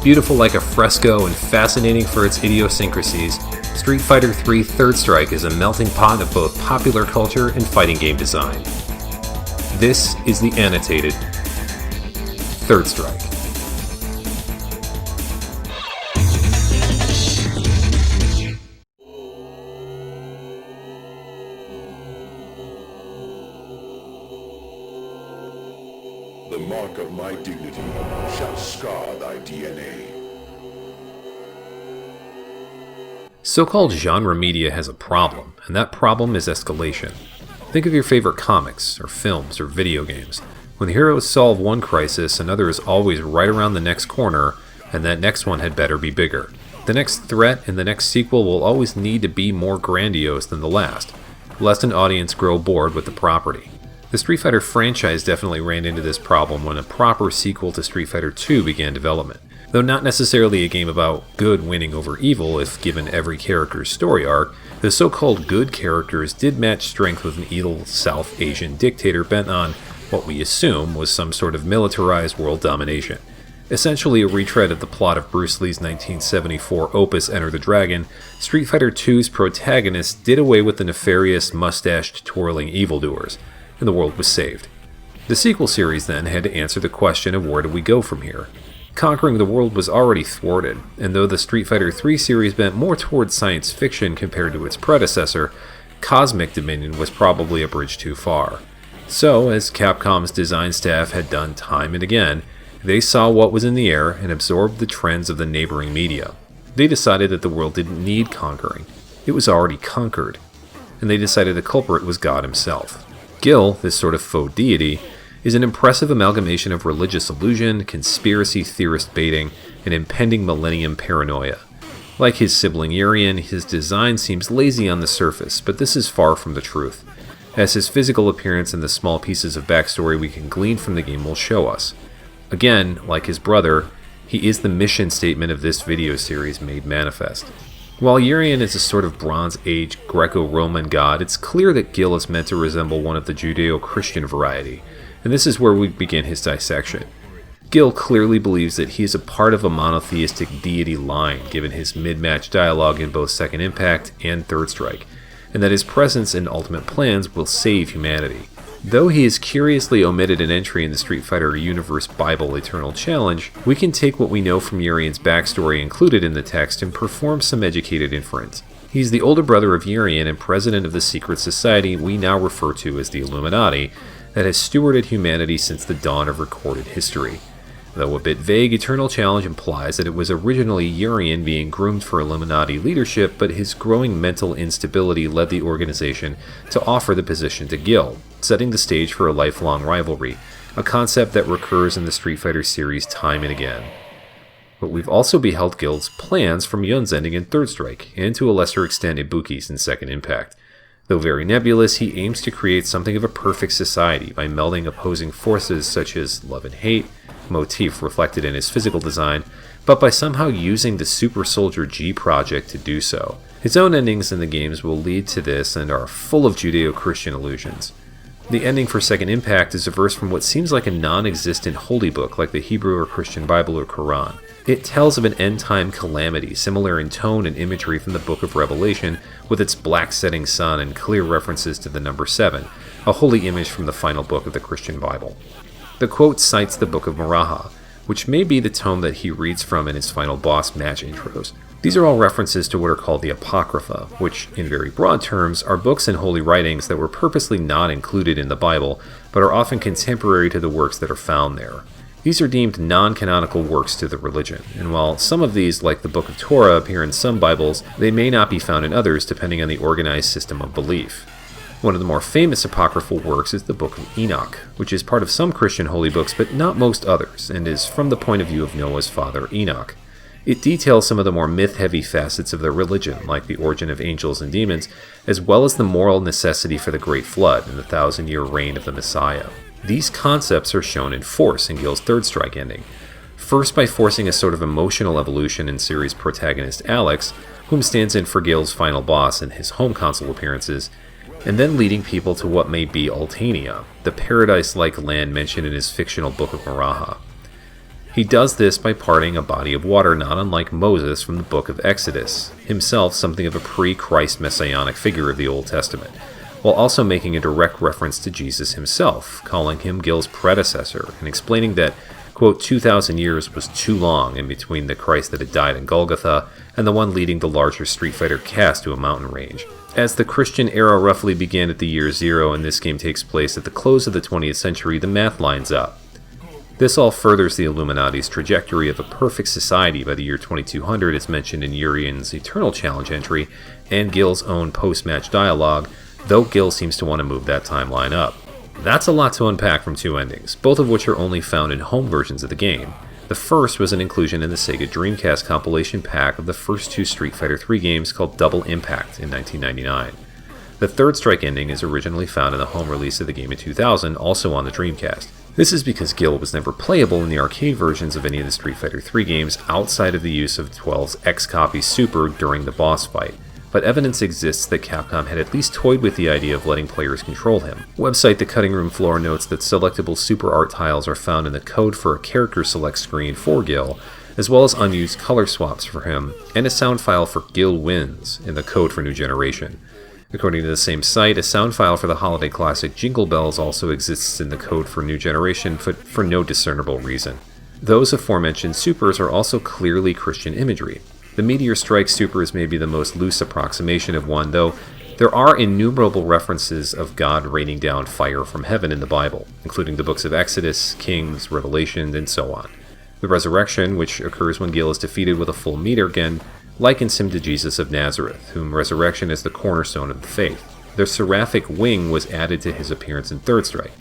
Beautiful like a fresco and fascinating for its idiosyncrasies, Street Fighter III Third Strike is a melting pot of both popular culture and fighting game design. This is the Annotated Third Strike. The mark of my dignity shall scar thy DNA. So-called genre media has a problem, and that problem is escalation. Think of your favorite comics, or films, or video games. When the heroes solve one crisis, another is always right around the next corner, and that next one had better be bigger. The next threat and the next sequel will always need to be more grandiose than the last, lest an audience grow bored with the property. The Street Fighter franchise definitely ran into this problem when a proper sequel to Street Fighter II began development. Though not necessarily a game about good winning over evil if given every character's story arc, the so-called good characters did match strength with an evil South Asian dictator bent on what we assume was some sort of militarized world domination. Essentially a retread of the plot of Bruce Lee's 1974 opus Enter the Dragon, Street Fighter II's protagonist did away with the nefarious, mustached, twirling evildoers, and the world was saved. The sequel series then had to answer the question of where do we go from here. Conquering the world was already thwarted, and though the Street Fighter III series bent more towards science fiction compared to its predecessor, cosmic dominion was probably a bridge too far. So, as Capcom's design staff had done time and again, they saw what was in the air and absorbed the trends of the neighboring media. They decided that the world didn't need conquering. It was already conquered. And they decided the culprit was God himself. Gill, this sort of faux deity, is an impressive amalgamation of religious illusion, conspiracy theorist baiting, and impending millennium paranoia. Like his sibling Urien, his design seems lazy on the surface, but this is far from the truth, as his physical appearance and the small pieces of backstory we can glean from the game will show us. Again, like his brother, he is the mission statement of this video series made manifest. While Urien is a sort of Bronze Age Greco-Roman god, it's clear that Gill is meant to resemble one of the Judeo-Christian variety, and this is where we begin his dissection. Gill clearly believes that he is a part of a monotheistic deity line, given his mid-match dialogue in both Second Impact and Third Strike, and that his presence and ultimate plans will save humanity. Though he has curiously omitted an entry in the Street Fighter Universe Bible Eternal Challenge, we can take what we know from Urien's backstory included in the text and perform some educated inference. He's the older brother of Urien and president of the secret society we now refer to as the Illuminati, that has stewarded humanity since the dawn of recorded history. Though a bit vague, Eternal Challenge implies that it was originally Urien being groomed for Illuminati leadership, but his growing mental instability led the organization to offer the position to Gill, setting the stage for a lifelong rivalry, a concept that recurs in the Street Fighter series time and again. But we've also beheld Gill's plans from Yun's ending in Third Strike, and to a lesser extent Ibuki's in Second Impact. Though very nebulous, he aims to create something of a perfect society by melding opposing forces such as love and hate, motif reflected in his physical design, but by somehow using the Super Soldier G project to do so. His own endings in the games will lead to this and are full of Judeo-Christian allusions. The ending for Second Impact is a verse from what seems like a non-existent holy book like the Hebrew or Christian Bible or Quran. It tells of an end-time calamity, similar in tone and imagery from the Book of Revelation, with its black setting sun and clear references to the number 7, a holy image from the final book of the Christian Bible. The quote cites the Book of Maraha, which may be the tome that he reads from in his final boss match intros. These are all references to what are called the Apocrypha, which, in very broad terms, are books and holy writings that were purposely not included in the Bible, but are often contemporary to the works that are found there. These are deemed non-canonical works to the religion, and while some of these, like the Book of Torah, appear in some Bibles, they may not be found in others depending on the organized system of belief. One of the more famous apocryphal works is the Book of Enoch, which is part of some Christian holy books but not most others, and is from the point of view of Noah's father Enoch. It details some of the more myth-heavy facets of their religion, like the origin of angels and demons, as well as the moral necessity for the Great Flood and the 1,000-year reign of the Messiah. These concepts are shown in force in Gill's Third Strike ending. First by forcing a sort of emotional evolution in series protagonist Alex, whom stands in for Gill's final boss in his home console appearances, and then leading people to what may be Altania, the paradise-like land mentioned in his fictional Book of Maraha. He does this by parting a body of water not unlike Moses from the book of Exodus, himself something of a pre-Christ messianic figure of the Old Testament, while also making a direct reference to Jesus himself, calling him Gill's predecessor, and explaining that, quote, 2,000 years was too long in between the Christ that had died in Golgotha and the one leading the larger Street Fighter cast to a mountain range. As the Christian era roughly began at the year 0 and this game takes place at the close of the 20th century, the math lines up. This all furthers the Illuminati's trajectory of a perfect society by the year 2200 as mentioned in Urian's Eternal Challenge entry and Gill's own post-match dialogue, though Gill seems to want to move that timeline up. That's a lot to unpack from two endings, both of which are only found in home versions of the game. The first was an inclusion in the Sega Dreamcast compilation pack of the first two Street Fighter III games called Double Impact in 1999. The third strike ending is originally found in the home release of the game in 2000, also on the Dreamcast. This is because Gill was never playable in the arcade versions of any of the Street Fighter III games outside of the use of 12's X-Copy Super during the boss fight, but evidence exists that Capcom had at least toyed with the idea of letting players control him. Website The Cutting Room Floor notes that selectable Super Art tiles are found in the code for a character select screen for Gill, as well as unused color swaps for him, and a sound file for Gill Wins in the code for New Generation. According to the same site, a sound file for the holiday classic Jingle Bells also exists in the code for New Generation, but for no discernible reason. Those aforementioned supers are also clearly Christian imagery. The Meteor Strike super is maybe the most loose approximation of one, though there are innumerable references of God raining down fire from heaven in the Bible, including the books of Exodus, Kings, Revelation, and so on. The resurrection, which occurs when Gill is defeated with a full meter again, likens him to Jesus of Nazareth, whom resurrection is the cornerstone of the faith. The seraphic wing was added to his appearance in Third Strike.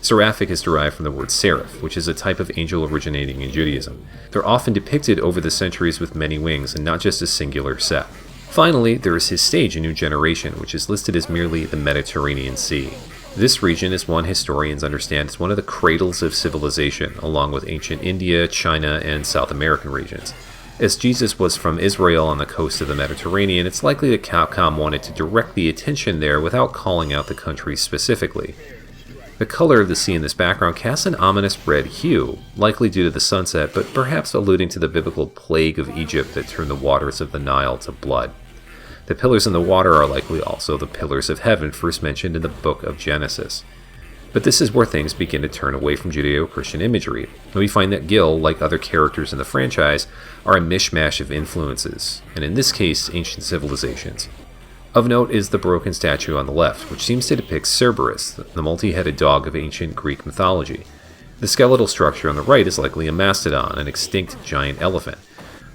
Seraphic is derived from the word seraph, which is a type of angel originating in Judaism. They're often depicted over the centuries with many wings and not just a singular set. Finally, there is his stage in New Generation, which is listed as merely the Mediterranean Sea. This region is one historians understand as one of the cradles of civilization, along with ancient India, China, and South American regions. As Jesus was from Israel on the coast of the Mediterranean, it's likely that Capcom wanted to direct the attention there without calling out the country specifically. The color of the sea in this background casts an ominous red hue, likely due to the sunset, but perhaps alluding to the biblical plague of Egypt that turned the waters of the Nile to blood. The pillars in the water are likely also the pillars of heaven first mentioned in the book of Genesis. But this is where things begin to turn away from Judeo-Christian imagery, and we find that Gill, like other characters in the franchise, are a mishmash of influences, and in this case, ancient civilizations. Of note is the broken statue on the left, which seems to depict Cerberus, the multi-headed dog of ancient Greek mythology. The skeletal structure on the right is likely a mastodon, an extinct giant elephant,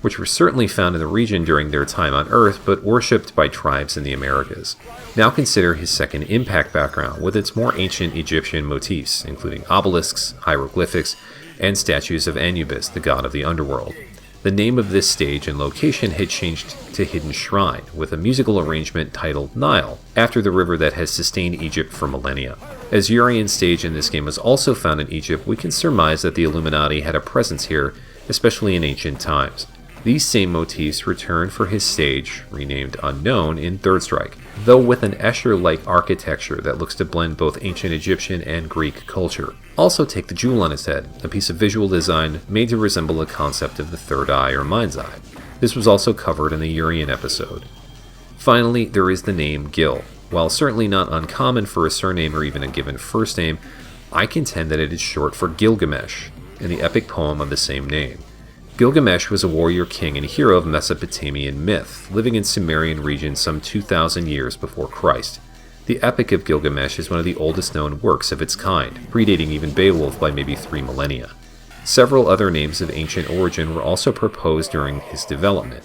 which were certainly found in the region during their time on Earth, but worshipped by tribes in the Americas. Now consider his second impact background, with its more ancient Egyptian motifs, including obelisks, hieroglyphics, and statues of Anubis, the god of the underworld. The name of this stage and location had changed to Hidden Shrine, with a musical arrangement titled Nile, after the river that has sustained Egypt for millennia. As Urian's stage in this game was also found in Egypt, we can surmise that the Illuminati had a presence here, especially in ancient times. These same motifs return for his stage, renamed Unknown, in Third Strike, though with an Escher-like architecture that looks to blend both ancient Egyptian and Greek culture. Also take the jewel on his head, a piece of visual design made to resemble the concept of the third eye or mind's eye. This was also covered in the Urian episode. Finally, there is the name Gill. While certainly not uncommon for a surname or even a given first name, I contend that it is short for Gilgamesh, in the epic poem of the same name. Gilgamesh was a warrior king and hero of Mesopotamian myth, living in Sumerian region some 2,000 years before Christ. The Epic of Gilgamesh is one of the oldest known works of its kind, predating even Beowulf by maybe 3 millennia. Several other names of ancient origin were also proposed during his development.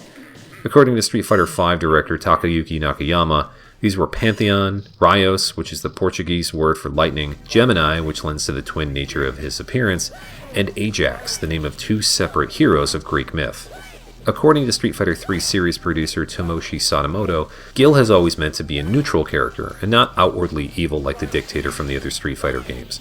According to Street Fighter V director Takayuki Nakayama, these were Pantheon, Raios, which is the Portuguese word for lightning, Gemini, which lends to the twin nature of his appearance, and Ajax, the name of 2 separate heroes of Greek myth. According to Street Fighter III series producer Tomoshi Sadamoto, Gill has always meant to be a neutral character, and not outwardly evil like the dictator from the other Street Fighter games.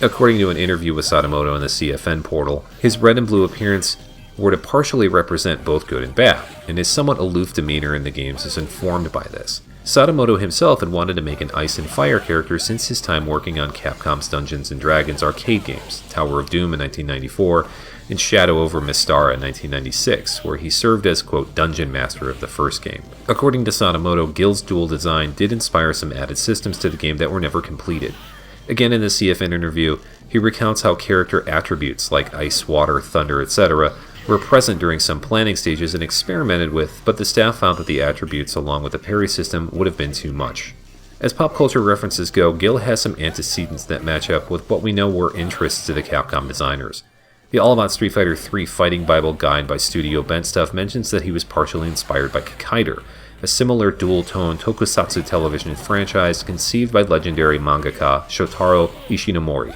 According to an interview with Sadamoto in the CFN portal, his red and blue appearance were to partially represent both good and bad, and his somewhat aloof demeanor in the games is informed by this. Sadamoto himself had wanted to make an Ice and Fire character since his time working on Capcom's Dungeons & Dragons arcade games, Tower of Doom in 1994, and Shadow over Mystara in 1996, where he served as, quote, dungeon master of the first game. According to Sadamoto, Gill's dual design did inspire some added systems to the game that were never completed. Again, in the CFN interview, he recounts how character attributes like ice, water, thunder, etc. were present during some planning stages and experimented with, but the staff found that the attributes along with the parry system would have been too much. As pop culture references go, Gill has some antecedents that match up with what we know were interests to the Capcom designers. The All About Street Fighter III Fighting Bible Guide by Studio Bent Stuff mentions that he was partially inspired by Kikaider, a similar dual-tone tokusatsu television franchise conceived by legendary mangaka Shotaro Ishinomori,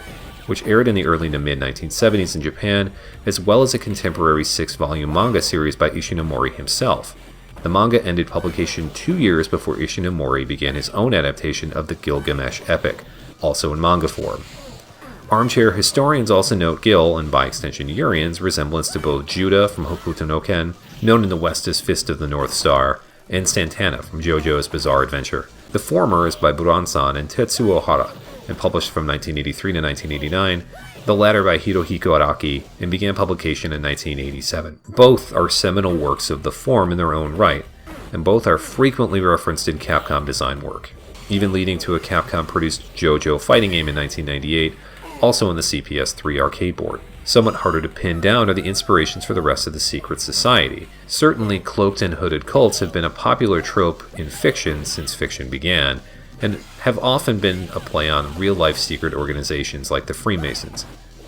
which aired in the early to mid-1970s in Japan, as well as a contemporary 6-volume manga series by Ishinomori himself. The manga ended publication 2 years before Ishinomori began his own adaptation of the Gilgamesh epic, also in manga form. Armchair historians also note Gill, and by extension Urien's, resemblance to both Judah from Hokuto no Ken, known in the West as Fist of the North Star, and Santana from JoJo's Bizarre Adventure. The former is by Buran-san and Tetsuo Hara, and published from 1983 to 1989, the latter by Hirohiko Araki, and began publication in 1987. Both are seminal works of the form in their own right, and both are frequently referenced in Capcom design work, even leading to a Capcom-produced JoJo fighting game in 1998, also on the CPS-3 arcade board. Somewhat harder to pin down are the inspirations for the rest of the secret society. Certainly, cloaked and hooded cults have been a popular trope in fiction since fiction began, and have often been a play on real-life secret organizations like the Freemasons.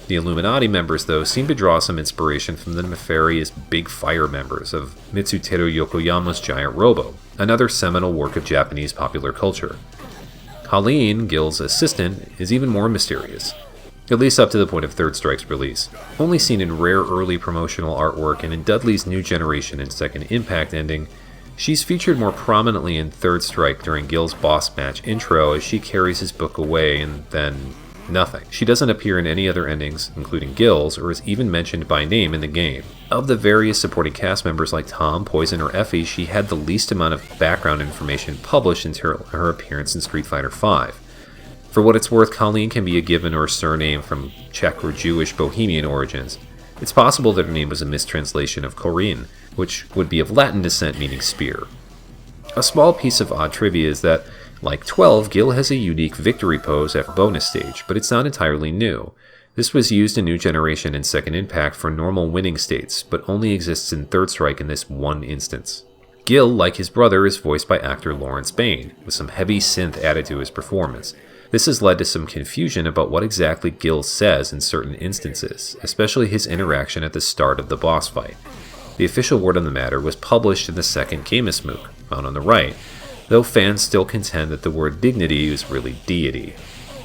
The Illuminati members, though, seem to draw some inspiration from the nefarious Big Fire members of Mitsuteru Yokoyama's Giant Robo, another seminal work of Japanese popular culture. Colleen, Gill's assistant, is even more mysterious, at least up to the point of Third Strike's release. Only seen in rare early promotional artwork and in Dudley's New Generation and Second Impact ending, she's featured more prominently in Third Strike during Gill's boss match intro as she carries his book away and then nothing. She doesn't appear in any other endings, including Gill's, or is even mentioned by name in the game. Of the various supporting cast members like Tom, Poison, or Effie, she had the least amount of background information published until her appearance in Street Fighter V. For what it's worth, Colleen can be a given or a surname from Czech or Jewish Bohemian origins. It's possible that her name was a mistranslation of Corinne, which would be of Latin descent meaning spear. A small piece of odd trivia is that, like 12, Gill has a unique victory pose at bonus stage, but it's not entirely new. This was used in New Generation and Second Impact for normal winning states, but only exists in Third Strike in this one instance. Gill, like his brother, is voiced by actor Lawrence Bain, with some heavy synth added to his performance. This has led to some confusion about what exactly Gill says in certain instances, especially his interaction at the start of the boss fight. The official word on the matter was published in the second Camus MOOC, found on the right, though fans still contend that the word dignity is really deity.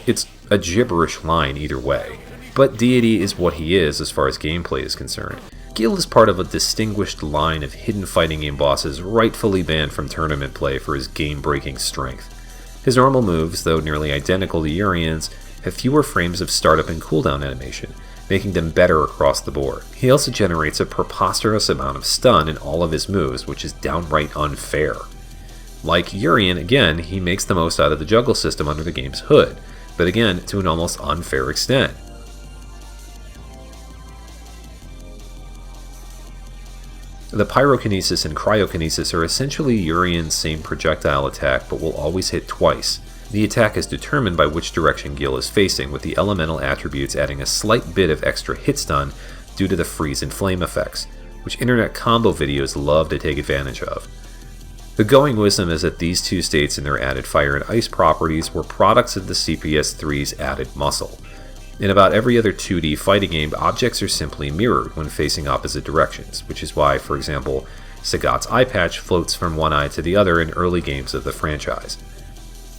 It's a gibberish line either way, but deity is what he is as far as gameplay is concerned. Gill is part of a distinguished line of hidden fighting game bosses rightfully banned from tournament play for his game-breaking strength. His normal moves, though nearly identical to Urien's, have fewer frames of startup and cooldown animation, making them better across the board. He also generates a preposterous amount of stun in all of his moves, which is downright unfair. Like Urien, again, he makes the most out of the juggle system under the game's hood, but again, to an almost unfair extent. The pyrokinesis and cryokinesis are essentially Urien's same projectile attack, but will always hit twice. The attack is determined by which direction Gill is facing, with the elemental attributes adding a slight bit of extra hit stun due to the freeze and flame effects, which internet combo videos love to take advantage of. The going wisdom is that these two states and their added fire and ice properties were products of the CPS-3's added muscle. In about every other 2D fighting game, objects are simply mirrored when facing opposite directions, which is why, for example, Sagat's eye patch floats from one eye to the other in early games of the franchise.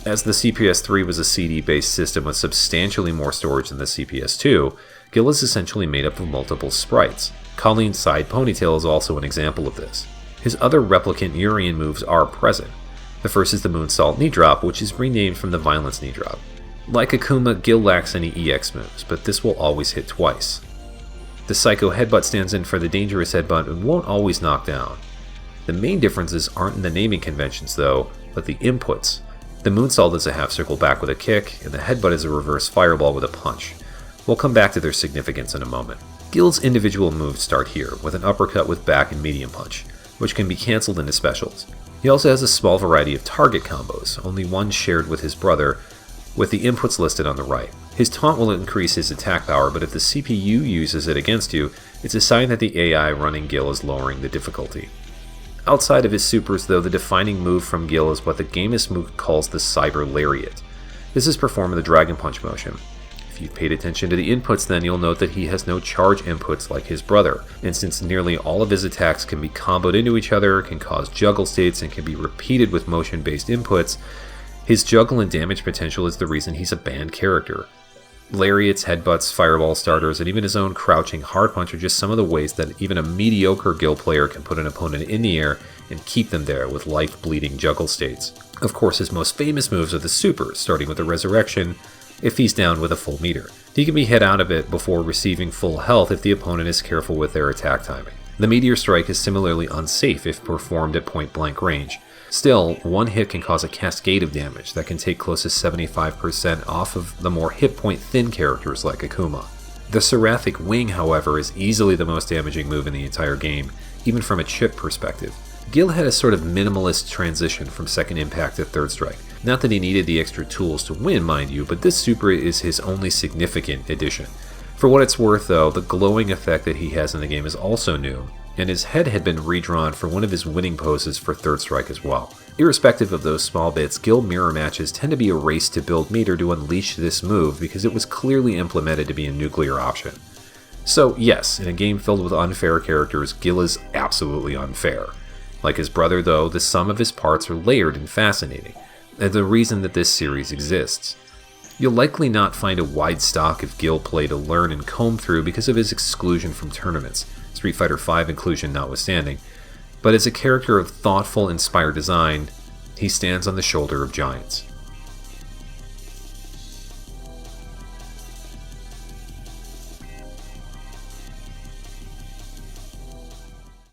As the CPS-3 was a CD-based system with substantially more storage than the CPS-2, Gill is essentially made up of multiple sprites. Colleen's side ponytail is also an example of this. His other replicant Urien moves are present. The first is the Moonsault knee drop, which is renamed from the Violence knee drop. Like Akuma, Gill lacks any EX moves, but this will always hit twice. The Psycho Headbutt stands in for the Dangerous Headbutt and won't always knock down. The main differences aren't in the naming conventions though, but the inputs. The moonsault is a half circle back with a kick, and the headbutt is a reverse fireball with a punch. We'll come back to their significance in a moment. Gill's individual moves start here, with an uppercut with back and medium punch, which can be cancelled into specials. He also has a small variety of target combos, only one shared with his brother, with the inputs listed on the right. His taunt will increase his attack power, but if the CPU uses it against you, it's a sign that the AI running Gill is lowering the difficulty. Outside of his supers though, the defining move from Gill is what the Gamist move calls the Cyber Lariat. This is performed in the Dragon Punch motion. If you've paid attention to the inputs then you'll note that he has no charge inputs like his brother, and since nearly all of his attacks can be comboed into each other, can cause juggle states, and can be repeated with motion-based inputs, his juggle and damage potential is the reason he's a banned character. Lariats, headbutts, fireball starters, and even his own crouching hard punch are just some of the ways that even a mediocre Gill player can put an opponent in the air and keep them there with life-bleeding juggle states. Of course, his most famous moves are the supers, starting with the Resurrection if he's down with a full meter. He can be hit out of it before receiving full health if the opponent is careful with their attack timing. The Meteor Strike is similarly unsafe if performed at point-blank range. Still, one hit can cause a cascade of damage that can take close to 75% off of the more hit point thin characters like Akuma. The Seraphic Wing, however, is easily the most damaging move in the entire game, even from a chip perspective. Gill had a sort of minimalist transition from second impact to third strike. Not that he needed the extra tools to win, mind you, but this super is his only significant addition. For what it's worth though, the glowing effect that he has in the game is also new, and his head had been redrawn for one of his winning poses for third strike as well. Irrespective of those small bits, Gill mirror matches tend to be a race to build meter to unleash this move because it was clearly implemented to be a nuclear option. So yes, in a game filled with unfair characters, Gill is absolutely unfair. Like his brother though, the sum of his parts are layered and fascinating, and the reason that this series exists. You'll likely not find a wide stock of Gill play to learn and comb through because of his exclusion from tournaments, Street Fighter V inclusion notwithstanding, but as a character of thoughtful, inspired design, he stands on the shoulder of giants.